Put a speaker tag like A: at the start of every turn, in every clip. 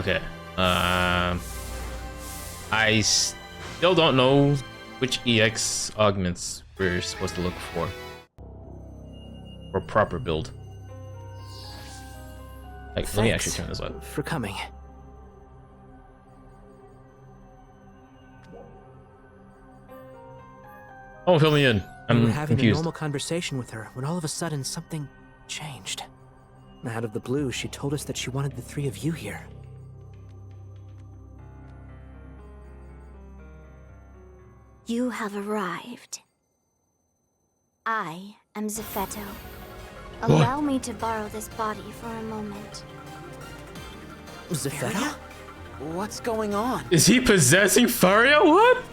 A: Okay. I still don't know which EX augments we're supposed to look for proper build. Like, let me actually turn this up.
B: For coming.
A: Oh, fill me in.
B: We
A: I'm
B: were having
A: confused.
B: a normal conversation with her when all of a sudden something changed. Out of the blue, she told us that she wanted the three of you here.
C: You have arrived. I am Zephetto. Allow me to borrow this body for a moment.
B: Zephetto?
D: What's going on?
A: Is he possessing Faria? What?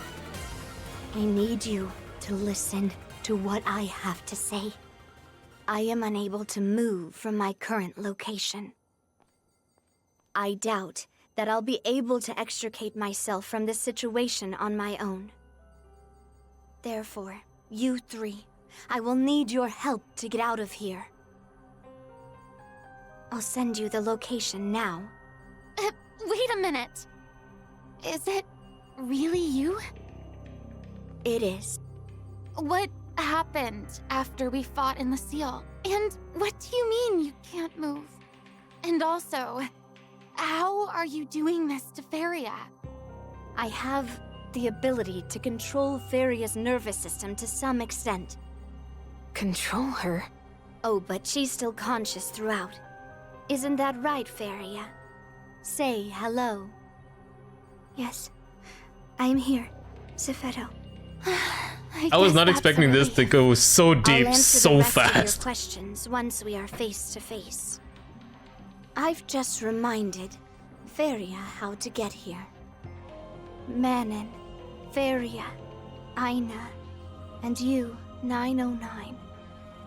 C: I need you to listen to what I have to say. I am unable to move from my current location. I doubt that I'll be able to extricate myself from this situation on my own. Therefore, you three, I will need your help to get out of here. I'll send you the location now.
E: Wait a minute. Is it really you?
C: It is.
E: What happened after we fought in the seal? And what do you mean you can't move? And also, how are you doing this to Faria?
C: I have the ability to control Faria's nervous system to some extent.
E: Control her?
C: Oh, but she's still conscious throughout. Isn't that right, Faria? Say hello. Yes, I'm here, Zephetto.
A: I was not expecting this to go so
C: I'll
A: deep
C: answer
A: so
C: the rest of your
A: fast.
C: questions once we are face to face. I've just reminded Faria how to get here. Manon, Faria, Aina, and you, 909.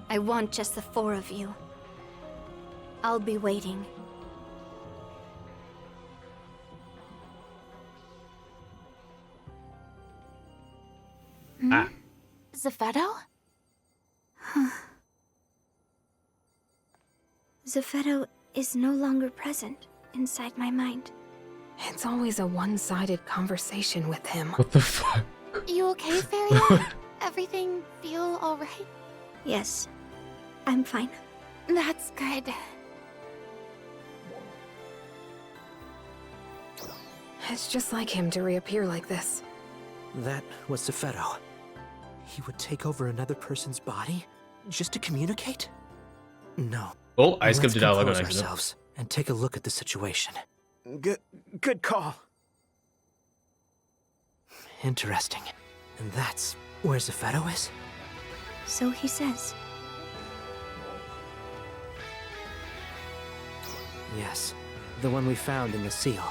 C: I want just the four of you. I'll be waiting.
A: Ah.
E: Zephetto?
C: Zephetto is no longer present inside my mind.
F: It's always a one-sided conversation with him.
A: What the fuck?
E: You okay, Faria? Everything feel alright?
C: Yes, I'm fine.
E: That's good.
F: It's just like him to reappear like this.
B: That was Zephetto. He would take over another person's body just to communicate? No.
A: Oh, I skipped
B: Let's
A: the dialogue on
B: compose
A: accident.
B: ourselves and take a look at the situation.
D: Good call.
B: Interesting. And that's where Zephetto is?
C: So he says.
B: Yes, the one we found in the seal.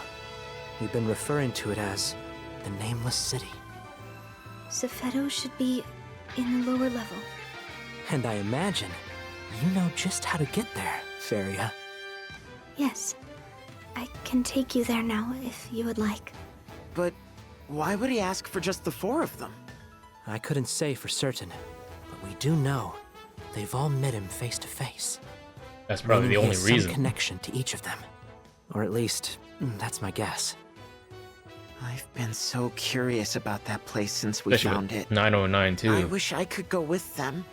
B: We've been referring to it as the Nameless City.
C: Zephetto should be in the lower level.
B: And I imagine you know just how to get there, Faria.
C: Yes. I can take you there now if you would like.
D: But why would he ask for just the four of them?
B: I couldn't say for certain, but we do know they've all met him face to face.
A: That's probably the
B: Meaning
A: only
B: he has some
A: reason.
B: connection to each of them. Or at least, that's my guess.
D: I've been so curious about that place since we
A: Especially
D: found
A: with
D: it.
A: 909
D: I
A: too.
D: wish I could go with them.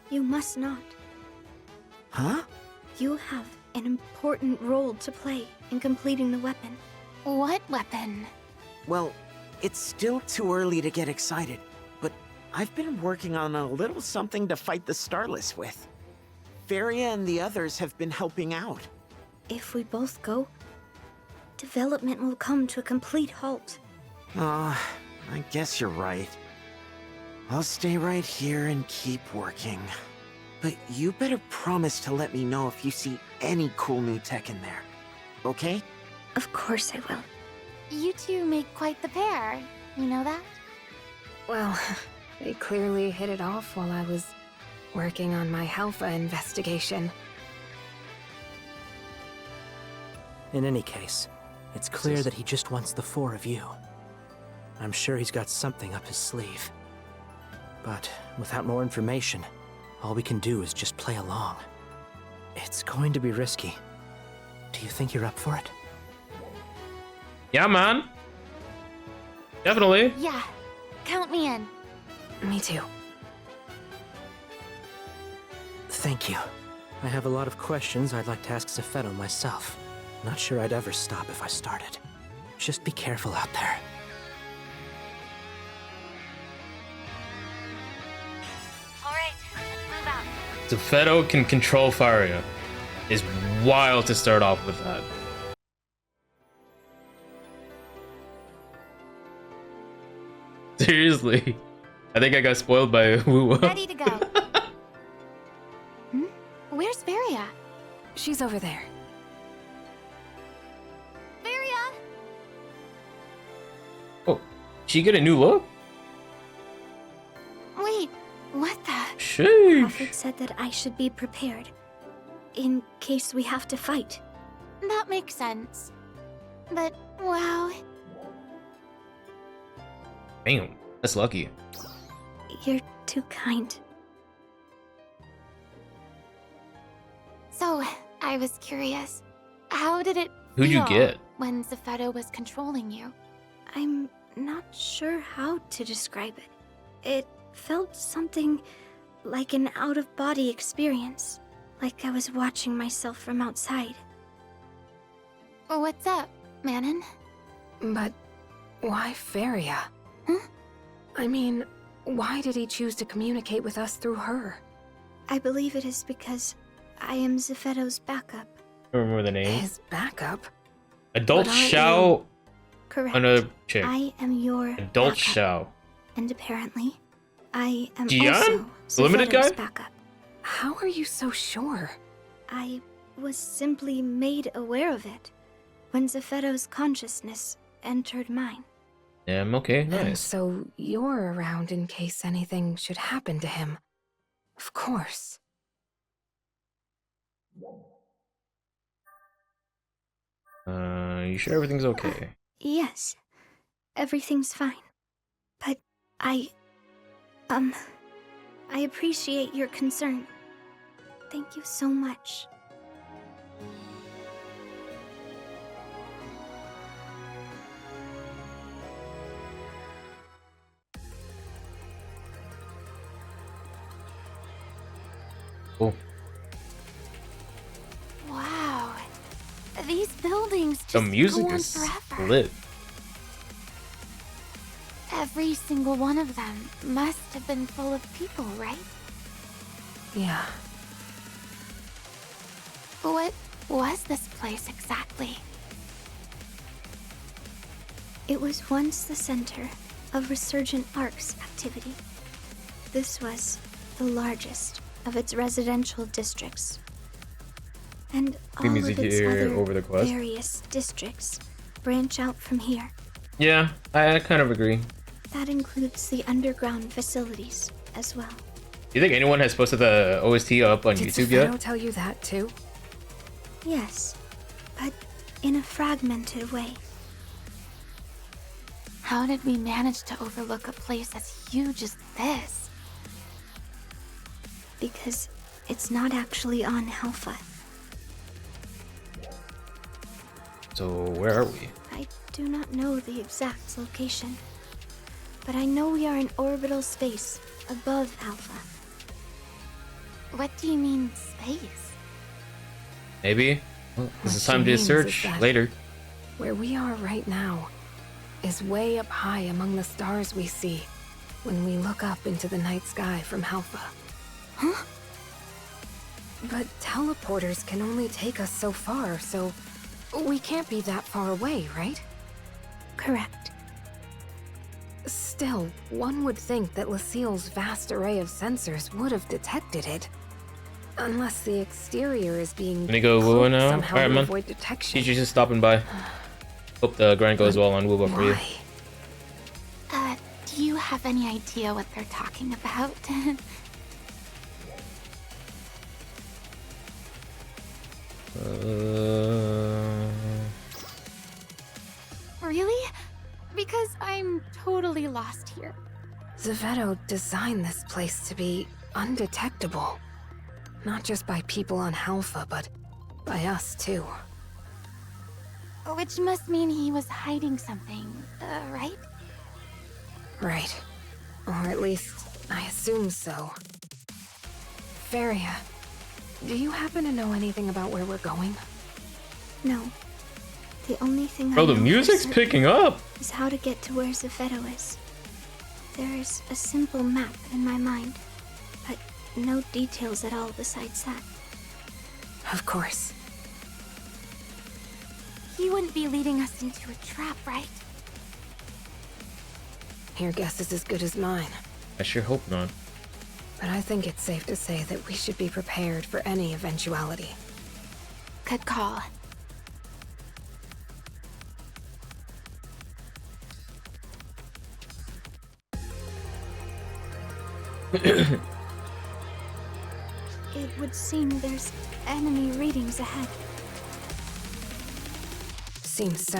C: You must not.
D: Huh?
C: You have an important role to play in completing the weapon.
E: What weapon?
D: Well, it's still too early to get excited, but I've been working on a little something to fight the Starless with. Faria and the others have been helping out.
C: If we both go, development will come to a complete halt.
D: I guess you're right. I'll stay right here and keep working. But you better promise to let me know if you see any cool new tech in there. Okay?
C: Of course I will.
E: You two make quite the pair. You know that?
F: Well, they clearly hit it off while I was working on my Halpha investigation.
B: In any case, it's clear that he just wants the four of you. I'm sure he's got something up his sleeve. But without more information, all we can do is just play along. It's going to be risky. Do you think you're up for it?
A: Yeah, man. Definitely.
E: Yeah, count me in.
F: Me too.
B: Thank you. I have a lot of questions I'd like to ask Zepheto myself. Not sure I'd ever stop if I started. Just be careful out there.
E: Alright, let's move out.
A: Zepheto can control Faria. Is wild to start off with that. Seriously. I think I got spoiled by Woo.
E: Ready to go. Where's Varia?
F: She's over there.
E: Varia!
A: Oh, she get a new look?
E: Wait, what the?
A: Sheesh.
C: Prophet said that I should be prepared. In case we have to fight.
E: That makes sense. But, wow.
A: Damn, that's lucky.
C: You're too kind.
E: So, I was curious. How did it
A: Who'd you
E: feel
A: get?
E: when Zepheto was controlling you?
C: I'm not sure how to describe it. It felt something like an out-of-body experience. Like I was watching myself from outside.
E: What's up, Manon?
F: But why Feria?
E: Huh?
F: I mean, why did he choose to communicate with us through her?
C: I believe it is because I am Zepheto's backup.
A: I remember the name.
F: His backup?
A: Adult
F: But aren't
A: Shao.
C: Correct.
A: Another chick.
C: I am your
A: Adult
C: backup.
A: Shao.
C: And apparently, I am
A: Dion?
C: also
A: The limited
C: Zepheto's
A: guy?
C: backup.
F: How are you so sure?
C: I was simply made aware of it when Zepheto's consciousness entered mine.
A: Okay,
F: And
A: nice.
F: so you're around in case anything should happen to him. Of course.
A: You sure everything's okay?
C: Yes, everything's fine. But I appreciate your concern. Thank you so much.
A: Cool.
E: Wow. These buildings just
A: The music
E: go on
A: is
E: forever.
A: lit.
E: Every single one of them must have been full of people, right?
F: Yeah.
E: What was this place exactly?
C: It was once the center of Resurgent Ark's activity. This was the largest of its residential districts. And all of
A: music
C: its
A: here
C: other
A: over the quest.
C: various districts branch out from here.
A: Yeah, I kind of agree.
C: That includes the underground facilities as well.
A: Do you think anyone has posted the OST up on
F: Did
A: YouTube
F: Zepheto
A: yet?
F: tell you that too?
C: Yes, but in a fragmented way.
E: How did we manage to overlook a place as huge as this?
C: Because it's not actually on Alpha.
A: So where are we?
C: I do not know the exact location, but I know we are in orbital space above Alpha.
E: What do you mean, space?
A: Maybe? Well, this
F: What
A: is
F: she
A: time to
F: means is
A: search
F: that-
A: later.
F: Where we are right now is way up high among the stars we see when we look up into the night sky from Alpha.
E: Huh?
F: But teleporters can only take us so far, so we can't be that far away, right?
C: Correct.
F: Still, one would think that Lucille's vast array of sensors would have detected it. Unless the exterior is being
A: Let me go Woo
F: cloaked
A: now.
F: somehow
A: Alright,
F: to
A: man.
F: avoid detection.
A: She's just stopping by. Hope the grind goes well on Wooba for you.
F: Why?
E: Do you have any idea what they're talking about? Really? Because I'm totally lost here.
F: Zepheto designed this place to be undetectable. Not just by people on Alpha, but by us too.
E: Which must mean he was hiding something, right?
F: Right. Or at least, I assume so. Feria, do you happen to know anything about where we're going?
C: No. The only thing
A: Bro,
C: I
A: the
C: know for
A: music's
C: certain
A: picking up.
C: is how to get to where Zephedo is. There is a simple map in my mind, but no details at all besides that.
F: Of course.
E: He wouldn't be leading us into a trap, right?
F: Your guess is as good as mine.
A: I sure hope not.
F: But I think it's safe to say that we should be prepared for any eventuality.
E: Good call.
C: It would seem there's enemy readings ahead.
F: Seems so.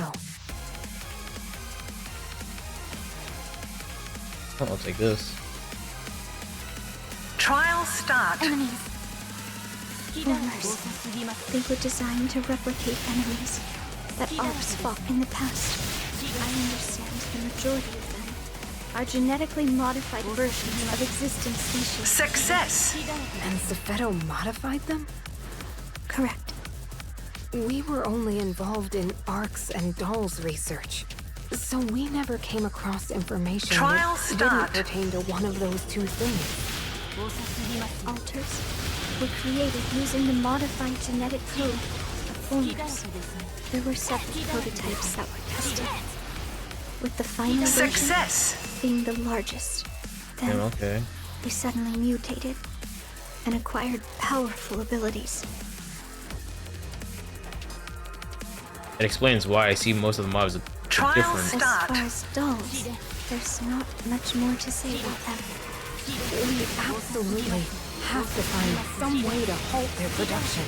A: I'll take this.
G: Trial start.
E: Enemies.
C: Rumors. They were designed to replicate enemies that Arps fought in the past. I understand the majority of them are genetically modified versions of existing species.
G: Success.
F: And Zephedo modified them?
C: Correct.
F: We were only involved in ARCs and dolls research, so we never came across information
G: Trial
F: that
G: start.
F: didn't pertain to one of those two things.
C: Alters were created using the modified genetic code of formers. There were several prototypes that were tested, with the final version
G: Success.
C: being the largest. Then
A: Yeah, okay.
C: they suddenly mutated and acquired powerful abilities.
A: It explains why I see most of the mobs are
G: Trial
A: different.
C: As
G: Start.
C: far as dolls, there's not much more to say about them.
F: We absolutely have to find some way to halt their production.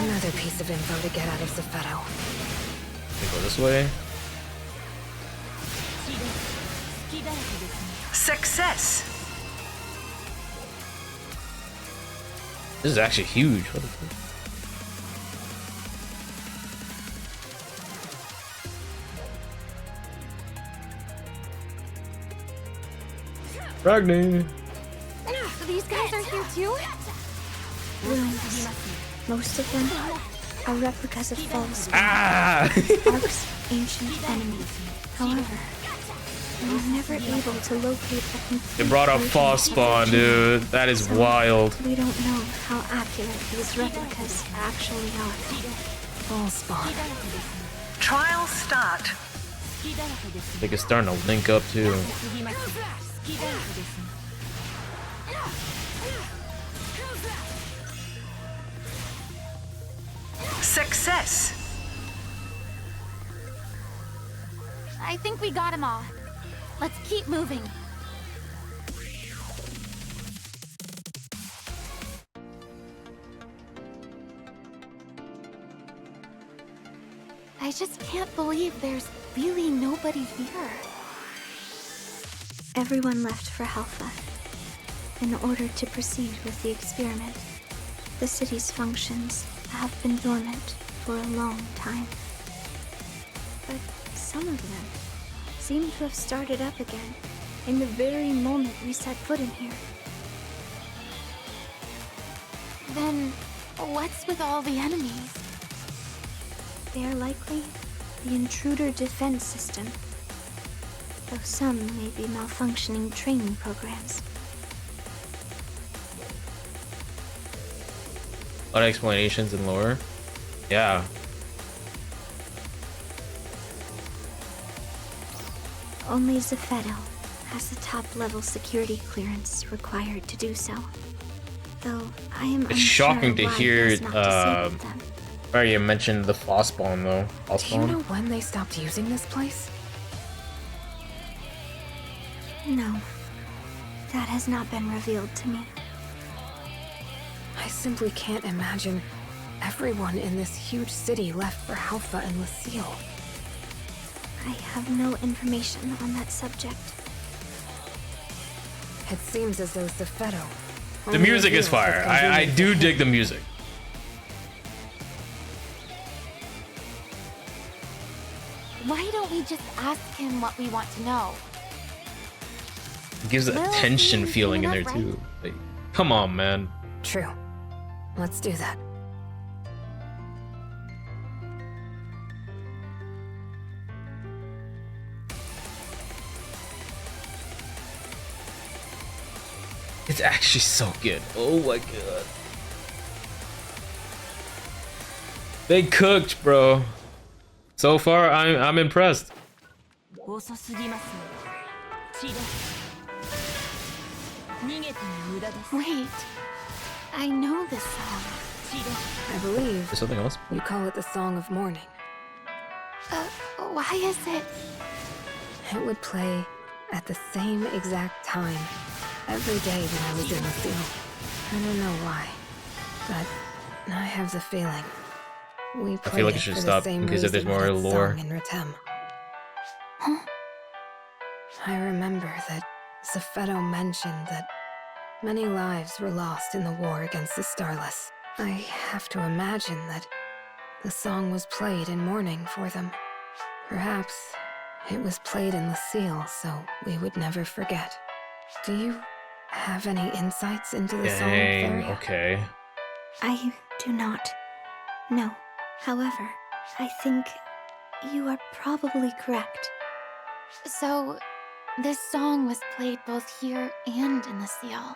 F: Another piece of info to get out of Zephedo.
A: Go this way.
G: Success.
A: This is actually huge. What the fuck? Ragnar.
E: These guys are here too?
C: Ruins. Most of them are replicas of false
A: Ah!
C: Ark's ancient enemy. However, we were never able to locate a complete
A: They brought up
C: version
A: false
C: of
A: spawn,
C: the gene.
A: dude. That is
C: So,
A: wild.
C: We don't know how accurate these replicas actually are.
F: Full spawn.
G: Trial start.
A: They can start to link up too.
G: Success.
E: I think we got them all. Let's keep moving. I just can't believe there's really nobody here.
C: Everyone left for Halpha in order to proceed with the experiment. The city's functions have been dormant for a long time. But some of them seem to have started up again in the very moment we set foot in here.
E: Then, what's with all the enemies?
C: They are likely the intruder defense system, though some may be malfunctioning training programs.
A: A lot of explanations and lore. Yeah.
C: Only Zephedo has the top-level security clearance required to do so. Though I am
A: It's
C: unsure
A: shocking to
C: why
A: hear
C: he has not disabled them.
A: Already mentioned the false spawn though. False
F: Do you
A: spawn.
F: know when they stopped using this place?
C: No, that has not been revealed to me.
F: I simply can't imagine everyone in this huge city left for Halpha and Lucille.
C: I have no information on that subject.
F: It seems as though Zephedo.
A: The music is fire. I do dig the music.
E: don't we just ask him what we want to know?
A: It gives a
E: Well,
A: tension
E: isn't
A: feeling in there
E: that
A: too. Like, come on, man.
F: True. Let's do that.
A: It's actually so good. Oh my god. They cooked, bro. So far, I'm impressed.
E: Wait, I know this song.
F: I believe
A: There's something else.
F: you call it the Song of Morning.
E: Why is it?
F: It would play at the same exact time every day when I was in the field. I don't know why, but I have the feeling we
A: I
F: play
A: feel like
F: it
A: you should
F: for
A: stop
F: the same
A: because if there's
F: reason
A: more
F: that it's
A: lore.
F: sung in Ritem.
E: Huh?
F: I remember that Zepheto mentioned that many lives were lost in the war against the Starless. I have to imagine that the song was played in mourning for them. Perhaps it was played in the seal so we would never forget. Do you have any insights into the song,
A: Dang,
F: Fairy?
A: okay.
C: I do not. No. However, I think you are probably correct.
E: So, this song was played both here and in the seal.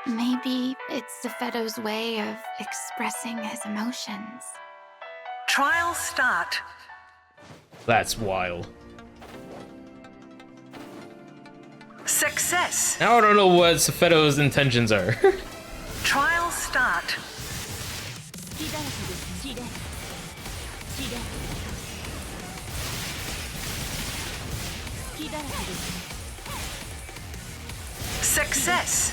E: Maybe it's Zepheto's way of expressing his emotions.
G: Trial start.
A: That's wild.
G: Success.
A: Now I don't know what Zephyto's intentions are.
G: Trial start. Success.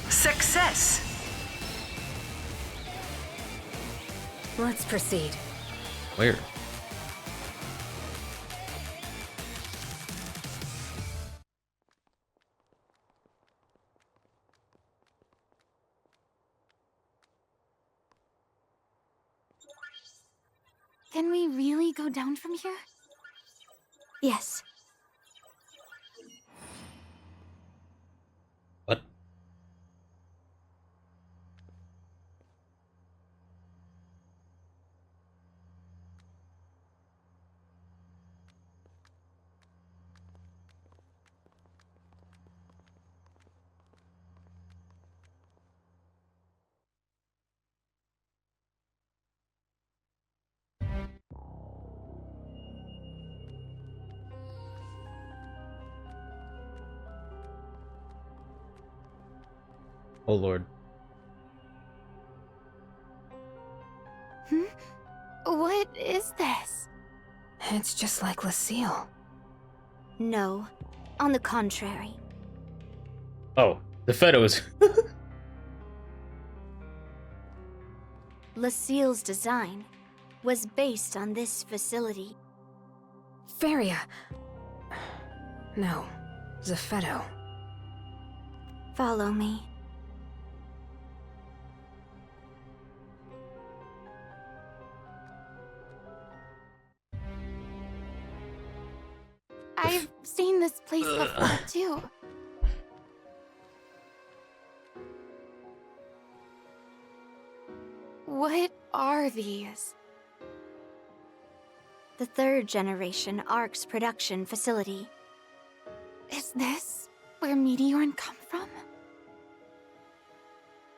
G: Success.
F: Let's proceed.
A: Where?
E: Can we really go down from here?
C: Yes.
A: What? Oh lord.
E: What is this?
F: It's just like Lucille.
C: No. On the contrary.
A: Oh, Zephyto's.
C: Lucille's design was based on this facility.
F: Feria. No, Zepheto.
C: Follow me.
E: I've seen this place before, too. What are these?
C: The third generation ARC's production facility.
E: Is this where Meteorn come from?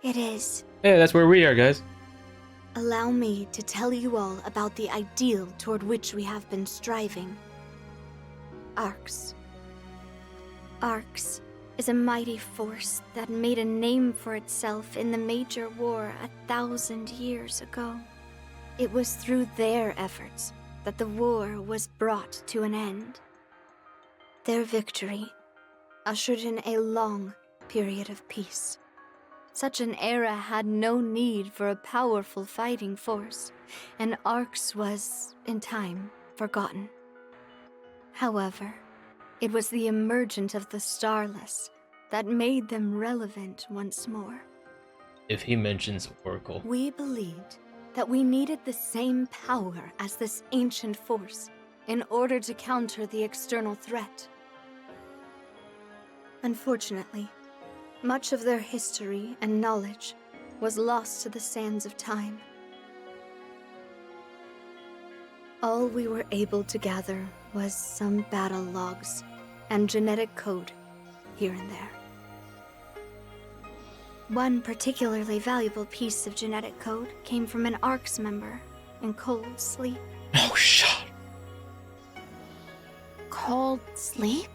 C: It is.
A: Hey, that's where we are, guys.
C: Allow me to tell you all about the ideal toward which we have been striving. ARCs. ARCs is a mighty force that made a name for itself in the major war 1,000 years ago. It was through their efforts that the war was brought to an end. Their victory ushered in a long period of peace. Such an era had no need for a powerful fighting force, and ARCs was, in time, forgotten. However, it was the emergence of the Starless that made them relevant once more.
A: If he mentions Oracle.
C: We believed that we needed the same power as this ancient force in order to counter the external threat. Unfortunately, much of their history and knowledge was lost to the sands of time. All we were able to gather was some battle logs and genetic code here and there. One particularly valuable piece of genetic code came from an ARCS member in cold sleep.
A: Oh, shit.
E: Cold sleep?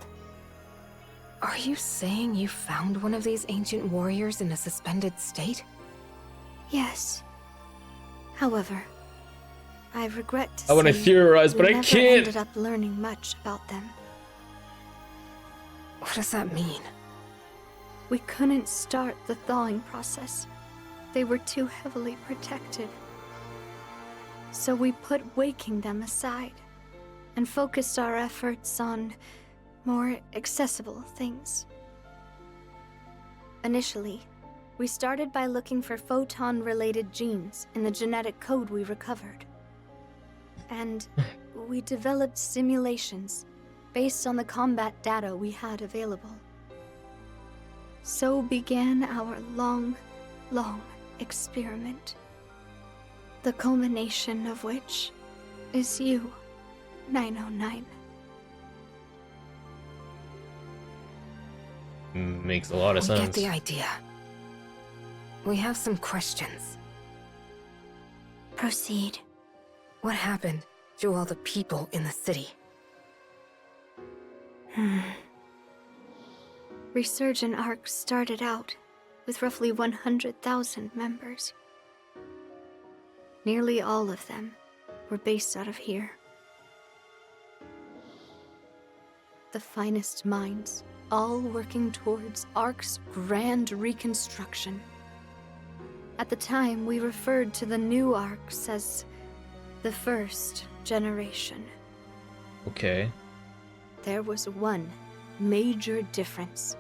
F: Are you saying you found one of these ancient warriors in a suspended state?
C: Yes. However, I regret to
A: I want to
C: say
A: theorize, but
C: we
A: I
C: never
A: can't.
C: ended up learning much about them.
F: What does that mean?
C: We couldn't start the thawing process. They were too heavily protected. So we put waking them aside and focused our efforts on more accessible things. Initially, we started by looking for photon-related genes in the genetic code we recovered. And we developed simulations based on the combat data we had available. So began our long, long experiment. The culmination of which is you, 909.
A: Makes a lot of
F: We get
A: sense.
F: the idea. We have some questions.
C: Proceed.
F: What happened to all the people in the city?
C: Resurgent Arc started out with roughly 100,000 members. Nearly all of them were based out of here. The finest minds, all working towards Arc's grand reconstruction. At the time, we referred to the new Arcs as the first generation.
A: Okay.
C: There was one major difference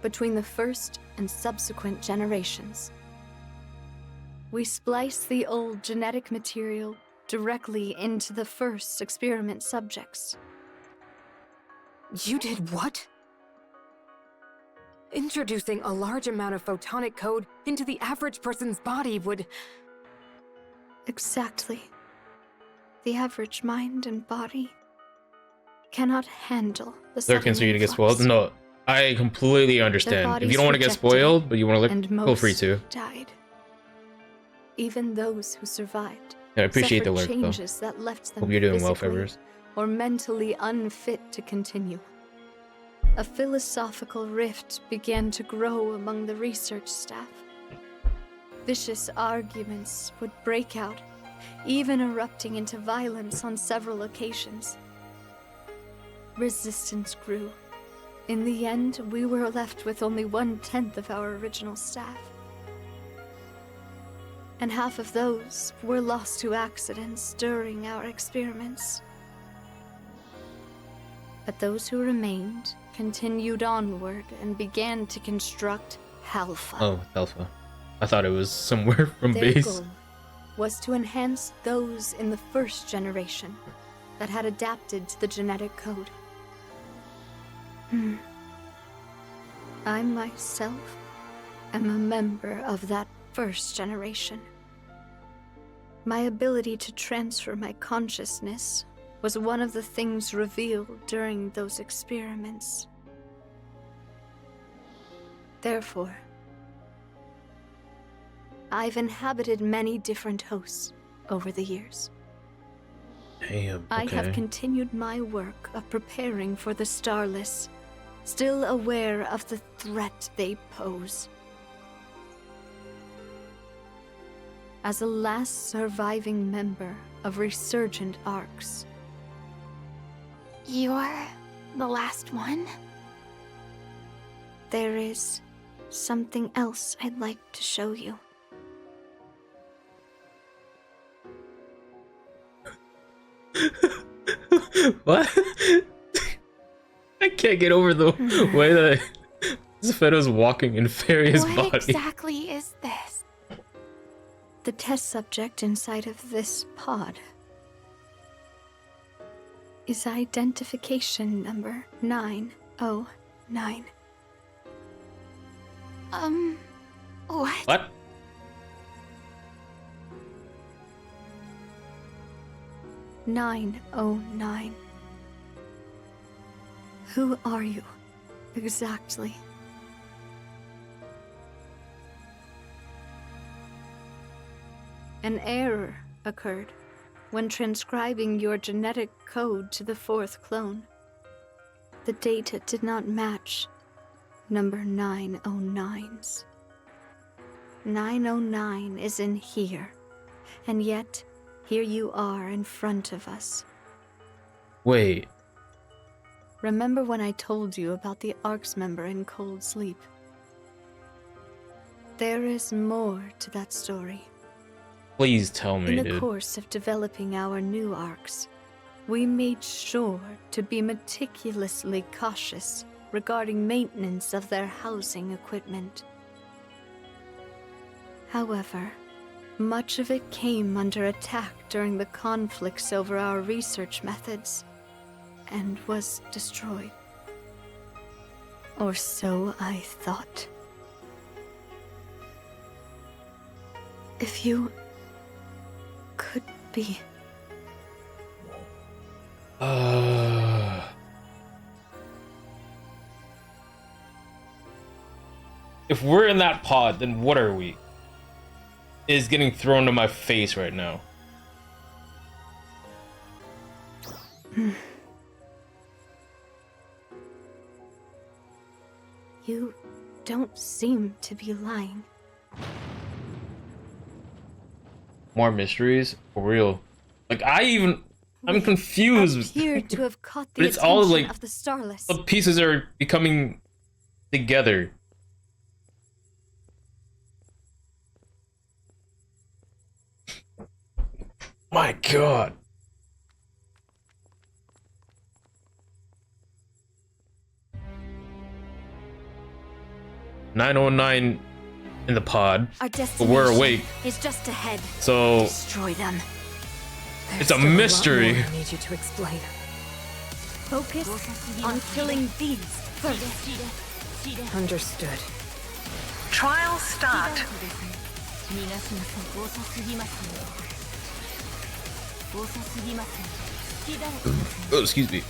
C: between the first and subsequent generations. We spliced the old genetic material directly into the first experiment subjects.
F: You did what? Introducing a large amount of photonic code into the average person's body would...
C: Exactly. The average mind and body cannot handle the
A: Lurkins
C: sudden
A: for you to get
C: influx.
A: spoiled? No, I completely understand. If you don't want to get spoiled, but you want to
C: and
A: look,
C: most
A: feel free to.
C: died. Even those who survived
A: Yeah, I appreciate the
C: suffered
A: lurk, though.
C: changes that left them
A: Hope you're doing well,
C: physically
A: Fevers.
C: or mentally unfit to continue. A philosophical rift began to grow among the research staff. Vicious arguments would break out, even erupting into violence on several occasions. Resistance grew. In the end, we were left with only 1/10 of our original staff. And half of those were lost to accidents during our experiments. But those who remained continued onward and began to construct Alpha.
A: Oh, Alpha. I thought it was somewhere from
C: Their
A: base.
C: goal was to enhance those in the first generation that had adapted to the genetic code. I myself am a member of that first generation. My ability to transfer my consciousness was one of the things revealed during those experiments. Therefore, I've inhabited many different hosts over the years.
A: Damn,
C: I have
A: okay.
C: continued my work of preparing for the Starless, still aware of the threat they pose. As a last surviving member of Resurgent Arcs,
E: You're the last one?
C: there is something else I'd like to show you.
A: What? I can't get over the way that Zephedo's walking in Faria's
E: What
A: body.
E: exactly is this?
C: The test subject inside of this pod is identification number 909.
E: What?
A: What?
C: Nine oh nine. Who are you, exactly? An error occurred when transcribing your genetic code to the fourth clone. The data did not match number 909's. 909 is in here, and yet here you are in front of us.
A: Wait.
C: Remember when I told you about the ARC's member in Cold Sleep? There is more to that story.
A: Please tell me,
C: In the
A: dude.
C: course of developing our new ARCs, we made sure to be meticulously cautious regarding maintenance of their housing equipment. However, much of it came under attack during the conflicts over our research methods, and was destroyed. Or so I thought. If you could be...
A: If we're in that pod, then what are we? Is getting thrown to my face right now.
C: You don't seem to be lying.
A: More mysteries? For real. Like, I'm confused.
C: Appear to have caught the
A: But it's all,
C: attention
A: like,
C: of the Starless.
A: The pieces are becoming together. My god. "909 in the pod,
C: Our
A: but we're
C: destination
A: awake,
C: is just ahead.
A: so
C: Destroy them.
A: it's a mystery."
F: I need you to explain.
C: Focus on killing these first.
F: Understood.
G: Trial start.
A: Oh, excuse me.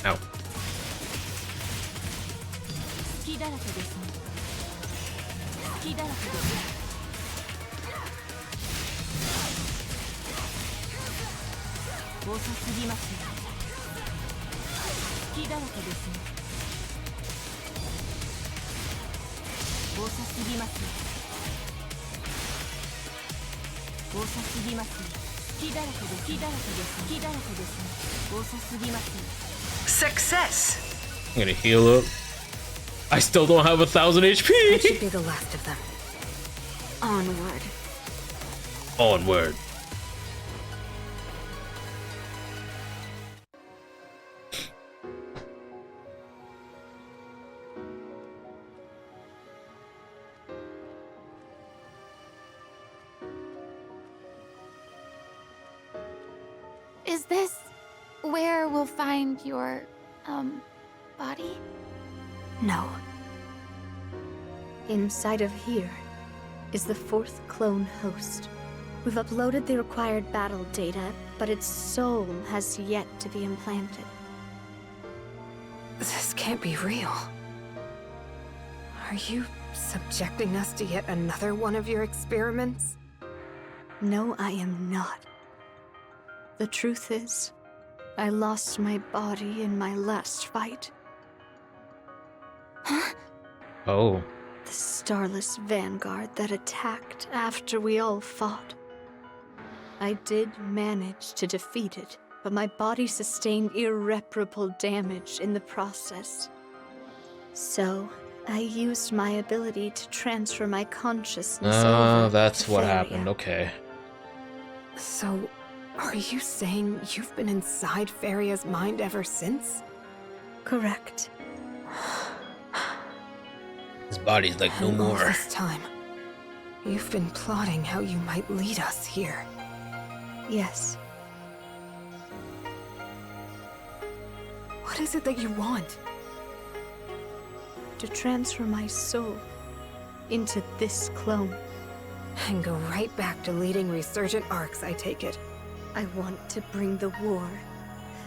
A: Ow.
G: Success.
A: I'm gonna heal up. I still don't have 1,000
F: That should
A: HP.
F: be the last of them.
C: Onward.
A: Onward.
E: Is this where we'll find your, body?
C: No. Inside of here is the fourth clone host. We've uploaded the required battle data, but its soul has yet to be implanted.
F: This can't be real. Are you subjecting us to yet another one of your experiments?
C: No, I am not. The truth is, I lost my body in my last fight.
A: Oh.
C: The Starless Vanguard that attacked after we all fought. I did manage to defeat it, but my body sustained irreparable damage in the process. So, I used my ability to transfer my consciousness over
A: That's
C: to
A: what
C: Feria.
A: happened. Okay.
F: So, are you saying you've been inside Feria's mind ever since?
C: Correct.
A: His body's like no
F: And all
A: more.
F: this time, you've been plotting how you might lead us here.
C: Yes.
F: What is it that you want?
C: To transfer my soul into this clone.
F: And go right back to leading resurgent arcs, I take it.
C: I want to bring the war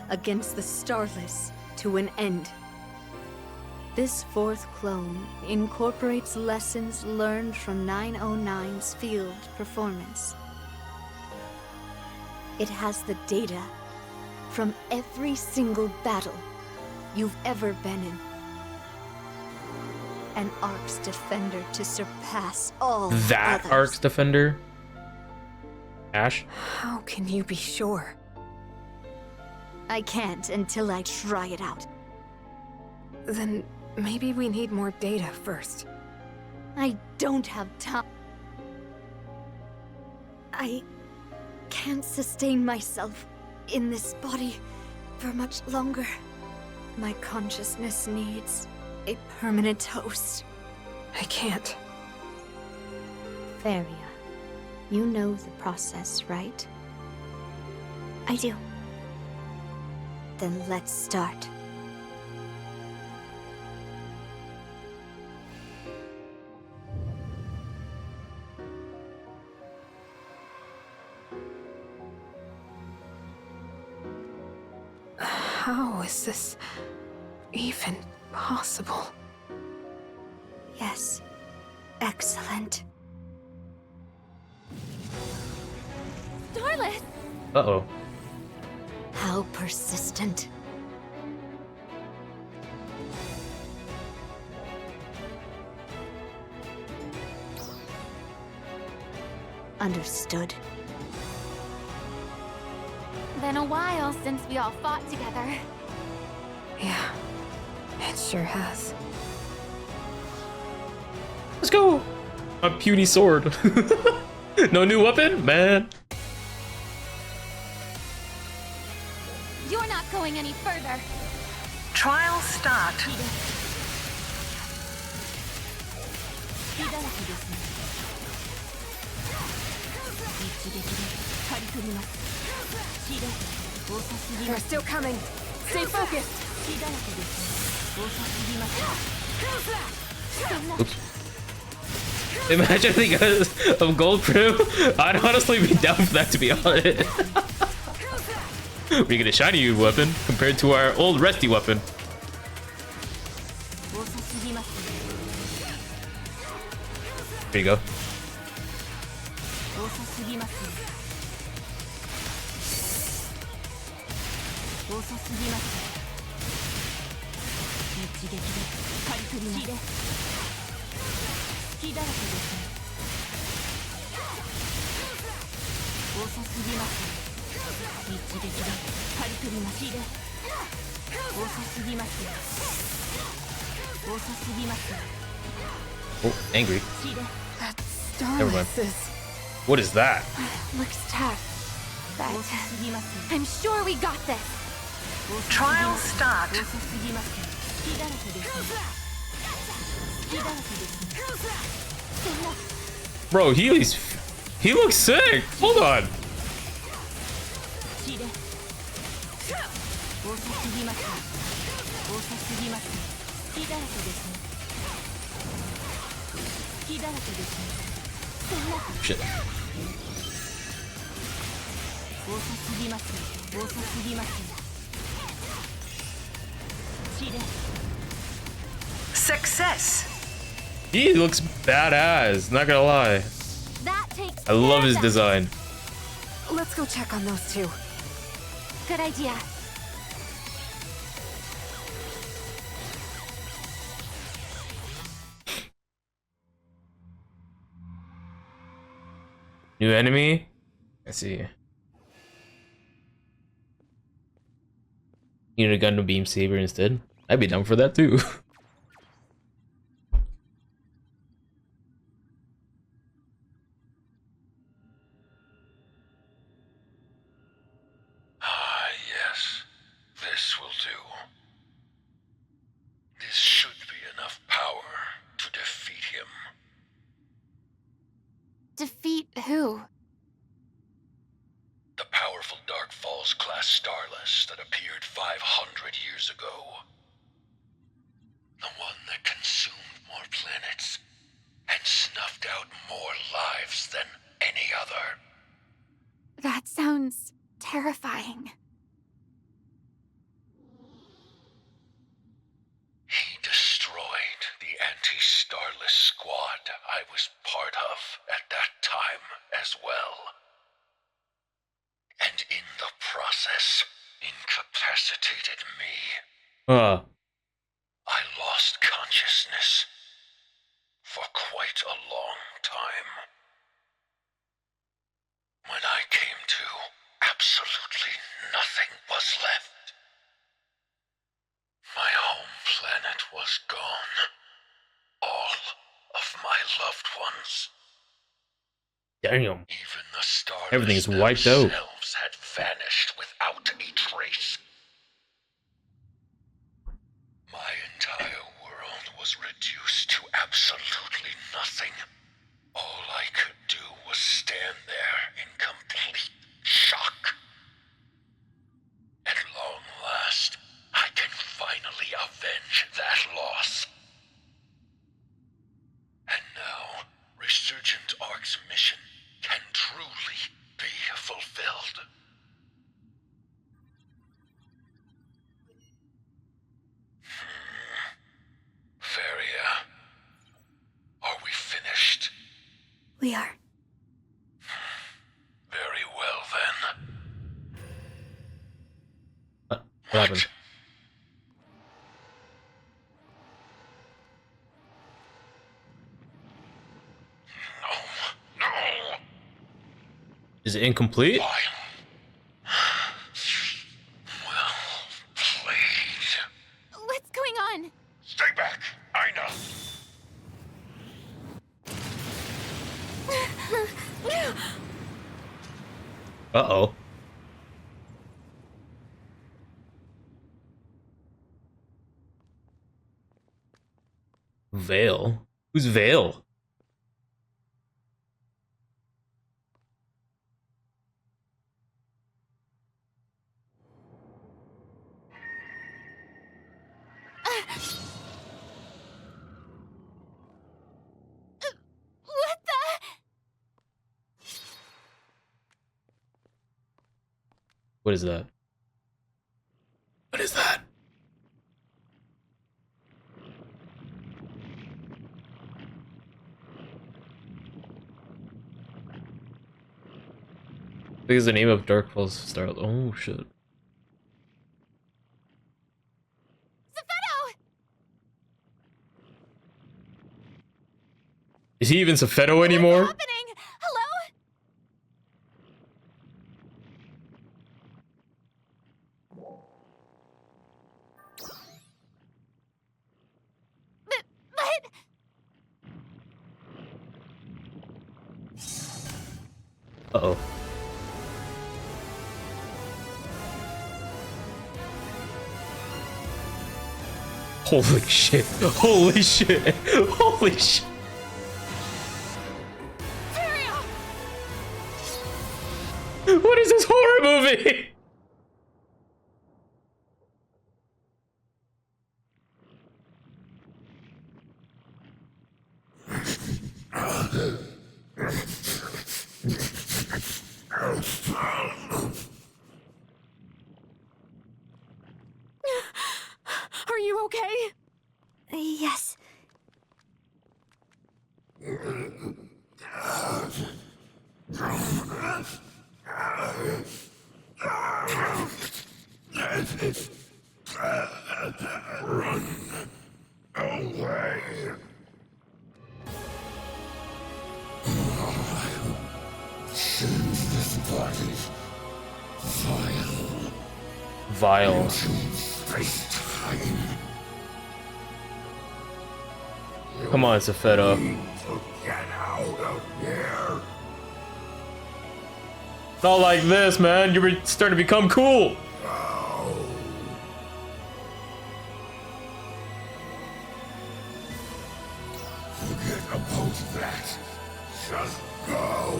C: against the Starless to an end. This fourth clone incorporates lessons learned from 909's field performance. It has the data from every single battle you've ever been in. An Ark's defender to surpass all
A: That
C: others.
A: Ark's defender? Ash?
F: How can you be sure?
C: I can't until I try it out.
F: Then maybe we need more data first.
C: I don't have time. I can't sustain myself in this body for much longer. My consciousness needs a permanent host.
F: I can't.
C: Feria, you know the process, right? I do. Then let's start.
F: How is this even possible?
C: Yes. Excellent.
E: Starless!
A: Uh-oh.
C: How persistent. Understood.
E: Been a while since we all fought together.
F: Yeah, it sure has.
A: Let's go! A puny sword. No new weapon? Man.
E: You're not going any further.
G: Trial start.
F: They're still coming. Stay focused.
A: Oops. Imagine the guys of Gold Prim. I'd honestly be down for that, to be honest. We get a shiny weapon compared to our old rusty weapon. There you go. Oh, angry.
F: That
A: Never mind.
F: Starless is...
A: What is that?
E: Looks tough. But I'm sure we got this.
G: Trial start.
A: Bro, he looks sick. Hold on. Shit.
G: Success.
A: He looks badass, not gonna lie.
E: That takes
A: I love his
E: care of
A: design.
F: Let's go check on those two.
E: them. Good idea.
A: New enemy? I see. You need a gun to beam saber instead? I'd be down for that too.
H: Ah, yes. This will do. This should be enough power to defeat
E: Defeat who?
H: The powerful Dark Falls class starless that appeared 500 years ago. The one that consumed more planets and snuffed out more lives than any other.
E: That sounds terrifying.
H: He destroyed the anti-starless squad I was part of at that time as well. And in the process, incapacitated me. I lost consciousness for quite a long time. When I came to, absolutely nothing was left. My home planet was gone. All of my loved ones.
A: Damn.
H: Even the stars
A: Everything is wiped out.
H: themselves had vanished without a trace. My entire world was reduced to absolutely nothing. All I could do was stand there in complete shock. At long last, I can finally avenge that loss. And now, Resurgent Ark's mission can truly be fulfilled. Feria, are we finished?
C: We are.
H: Very well then.
A: What happened?
H: No, no.
A: Is it incomplete?
H: Fine. Well played.
E: What's going on?
H: Stay back, Aina.
A: Uh-oh. Vale? Who's Vale?
E: What the?
A: What is that? What is that? Because the name of Dark Falls Star. Oh shit.
E: Zephedo!
A: Is he even Safeto anymore?
E: What's happening? Hello? But...
A: Uh-oh. Holy shit. Holy shit. Holy shit. What is this horror movie?
E: Are you okay?
C: Yes.
A: Vile. Come on, Safeto. Not like this, man. You're starting to become cool.
H: Forget about that. Just go.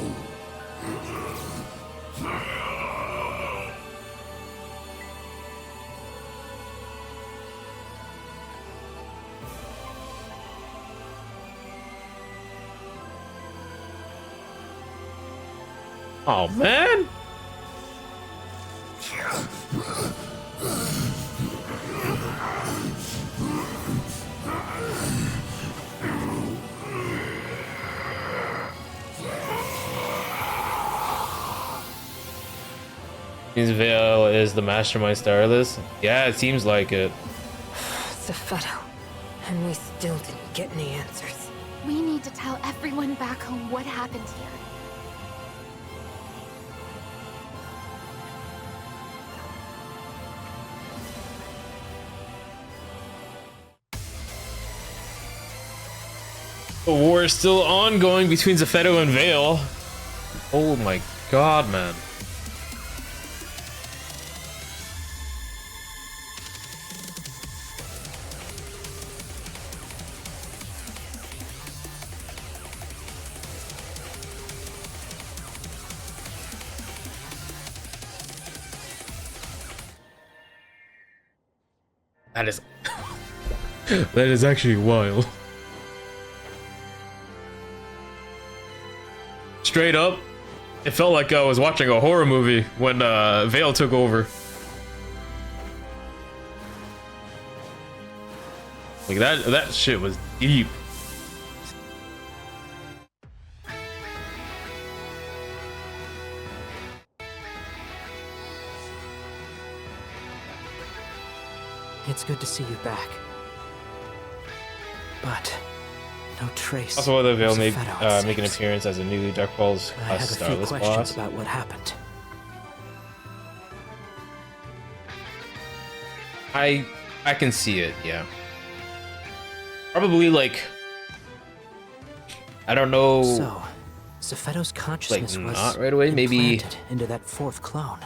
A: Oh man. Means Vale is the mastermind Starless? Yeah, it seems like it.
F: Zephedo. And we still didn't get any answers.
E: We need to tell everyone back home what happened here.
A: The war is still ongoing between Zephedo and Vale. Oh my god, man. That is that is actually wild. Straight up, it felt like I was watching a horror movie when Vale took over. Like that shit was deep.
B: It's good to see you back. But no trace.
A: Also, whether Vale
B: of
A: may
B: Zephedo, it
A: make an
B: seems.
A: appearance as a new Dark Falls
B: I have a few
A: Starless
B: questions
A: boss.
B: about what happened.
A: I can see it, yeah. Probably like I don't know.
B: So, Zephedo's consciousness
A: Like,
B: was
A: not right away, maybe-
B: implanted into that fourth clone.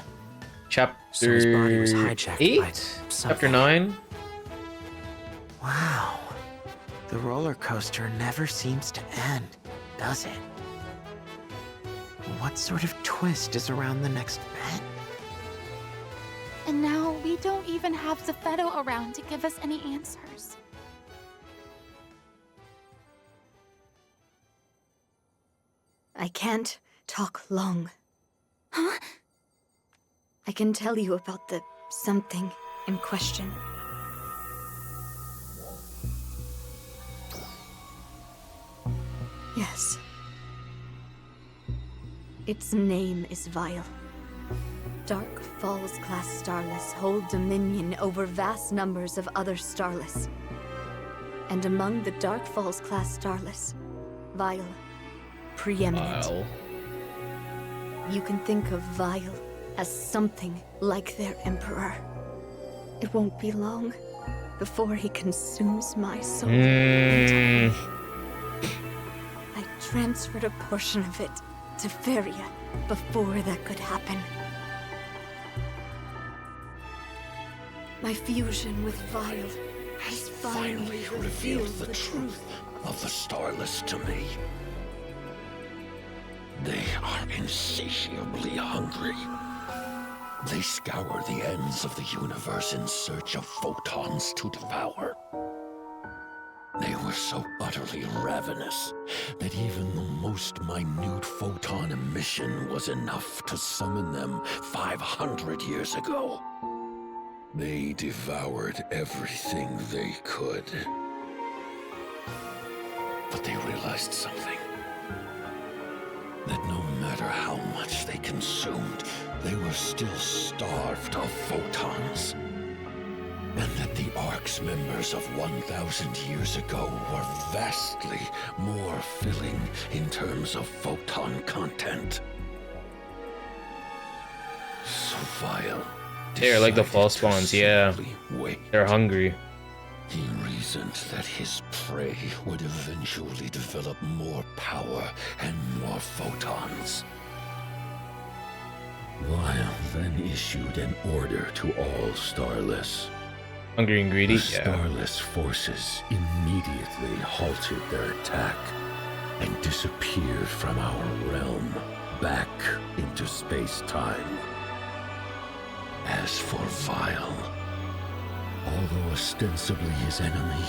A: Chapter
B: So his body was hijacked by
A: 8? Chapter
B: something.
A: 9?
D: Wow. The roller coaster never seems to end, does it? What sort of twist is around the next bend?
E: And now we don't even have Zephedo around to give us any answers.
C: I can't talk long.
E: Huh?
C: I can tell you about the something in question. Yes. Its name is Vile. Dark Falls class Starless hold dominion over vast numbers of other Starless. And among the Dark Falls class Starless, Vile, preeminent.
A: Wow.
C: You can think of Vile as something like their emperor. It won't be long before he consumes my soul.
A: Mm,
C: I transferred a portion of it to Feria before that could happen. My fusion with Vile has finally revealed the truth
H: of the Starless to me. They are insatiably hungry. They scour the ends of the universe in search of photons to devour. They were so utterly ravenous that even the most minute photon emission was enough to summon them 500 years ago. They devoured everything they could. But they realized something. That no matter how much they consumed, they were still starved of photons. And that the Ark's members of 1,000 years ago were vastly more filling in terms of photon content. So Vile.
A: they're like the false spawns, yeah.
H: Wait.
A: They're hungry.
H: He reasoned that his prey would eventually develop more power and more photons. Vile then issued an order to all Starless.
A: Hungry and greedy,
H: The
A: yeah.
H: Starless forces immediately halted their attack and disappeared from our realm back into space-time. As for Vile, although ostensibly his enemy,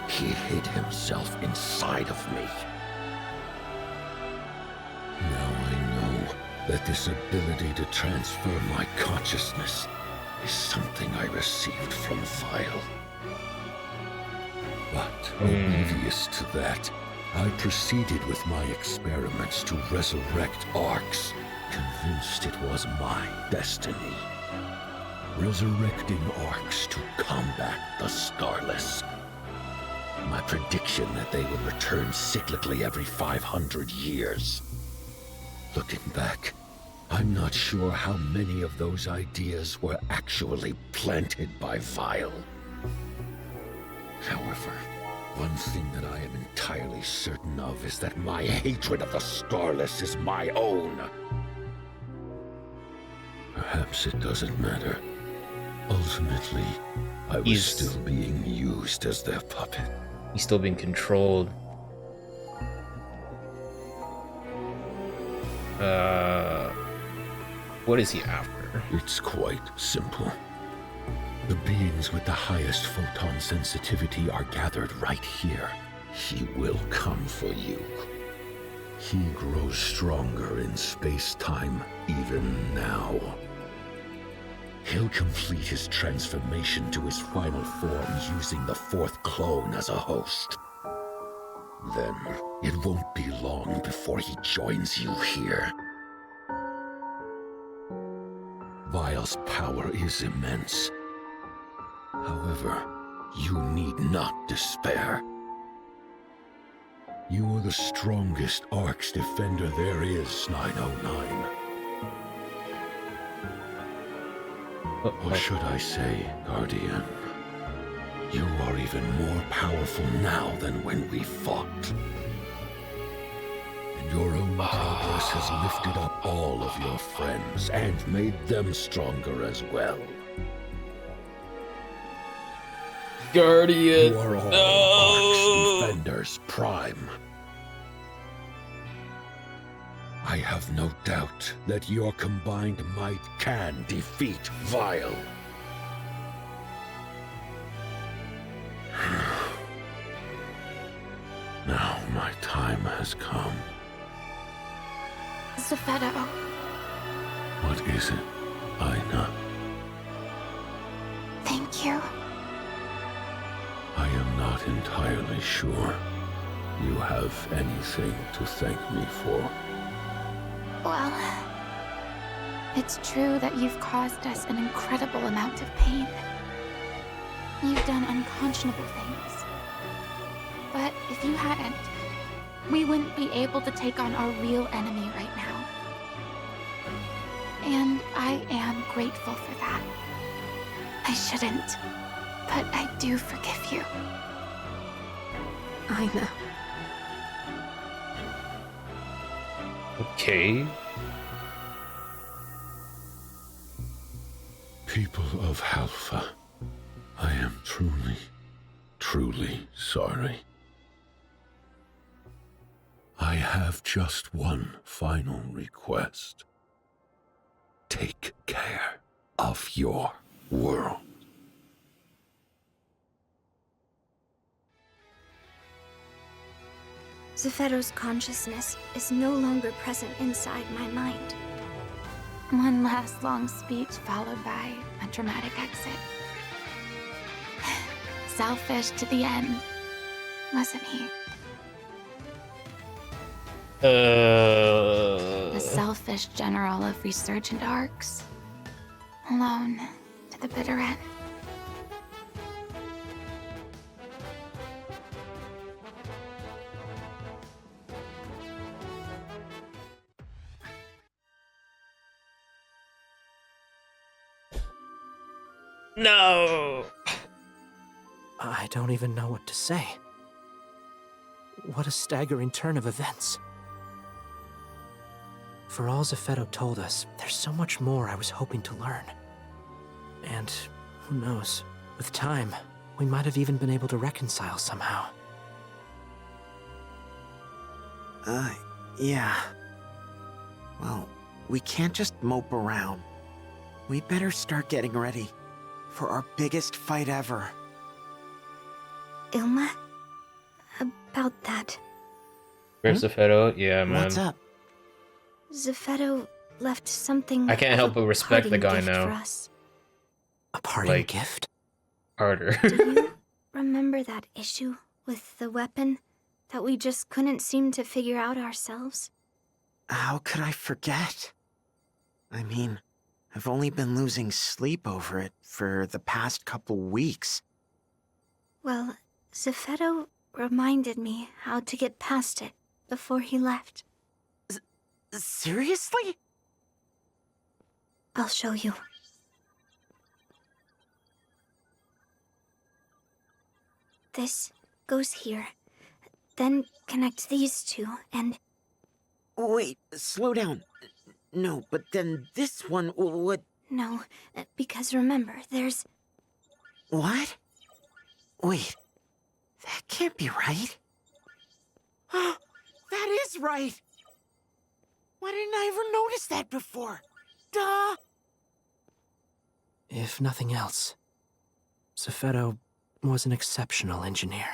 H: he hid himself inside of me. Now I know that this ability to transfer my consciousness is something I received from Vile. But oblivious to that, I proceeded with my experiments to resurrect Arcs, convinced it was my destiny. Resurrecting Arcs to combat the Starless. My prediction that they would return cyclically every 500 years. Looking back, I'm not sure how many of those ideas were actually planted by Vile. However, one thing that I am entirely certain of is that my hatred of the Starless is my own. Perhaps it doesn't matter. Ultimately, I was still being used as their puppet.
A: He's still being controlled. What is he after?
H: It's quite simple. The beings with the highest photon sensitivity are gathered right here. He will come for you. He grows stronger in space-time even now. He'll complete his transformation to his final form using the fourth clone as a host. Then, it won't be long before he joins you here. Vile's power is immense. However, you need not despair. You are the strongest Arcs defender there is, 909. Or should I say, Guardian, you are even more powerful now than when we fought. And your own progress has lifted up all of your friends and made them stronger as well.
A: Guardian.
H: You are all Arcs Defenders Prime. I have no doubt that your combined might can defeat Vile. Now my time has come.
E: Zephedo.
H: What is it, Aina?
E: Thank you.
H: I am not entirely sure you have anything to thank me for.
E: Well, it's true that you've caused us an incredible amount of pain. You've done unconscionable things. But if you hadn't, we wouldn't be able to take on our real enemy right now. And I am grateful for that. I shouldn't, but I do forgive you.
F: I know.
A: Okay.
H: People of Halpha, I am truly, truly sorry. I have just one final request. Take care of your world.
C: Zephedo's consciousness is no longer present inside my mind.
E: One last long speech followed by a dramatic exit. Selfish to the end, wasn't he? The selfish general of resurgent Arcs. Alone to the bitter end.
A: No.
B: I don't even know what to say. What a staggering turn of events. For all Zephedo told us, there's so much more I was hoping to learn. And who knows, with time, we might have even been able to reconcile somehow.
D: Yeah. Well, we can't just mope around. We better start getting ready for our biggest fight ever.
C: Ilma? About that.
A: Where's Zephedo? Yeah, man.
D: What's up?
C: Zephedo left something.
A: I can't
C: of
A: help
C: a
A: but respect the
C: parting
A: guy
C: gift
A: now.
C: For us.
B: A parting
A: Like-
B: gift?
A: Harder.
C: Do you remember that issue with the weapon that we just couldn't seem to figure out ourselves?
D: How could I forget? I mean, I've only been losing sleep over it for the past couple weeks.
C: Well, Zeffetto reminded me how to get past it before he left.
D: Seriously?
C: I'll show you. This goes here, then connect these two, and...
D: Wait, slow down. No, but then this one would...
C: No, because remember, there's...
D: What? Wait, that can't be right. That is right! Why didn't I ever notice that before? Duh!
B: If nothing else, Zeffetto was an exceptional engineer.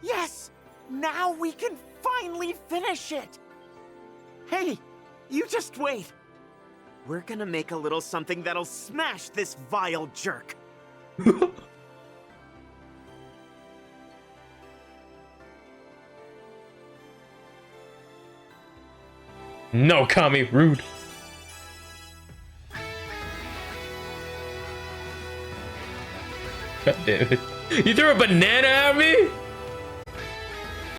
D: Yes! Now we can finally finish it! Hey, you just wait. We're gonna make a little something that'll smash this vile jerk.
A: No, Kami, rude. God damn it. You threw a banana at me?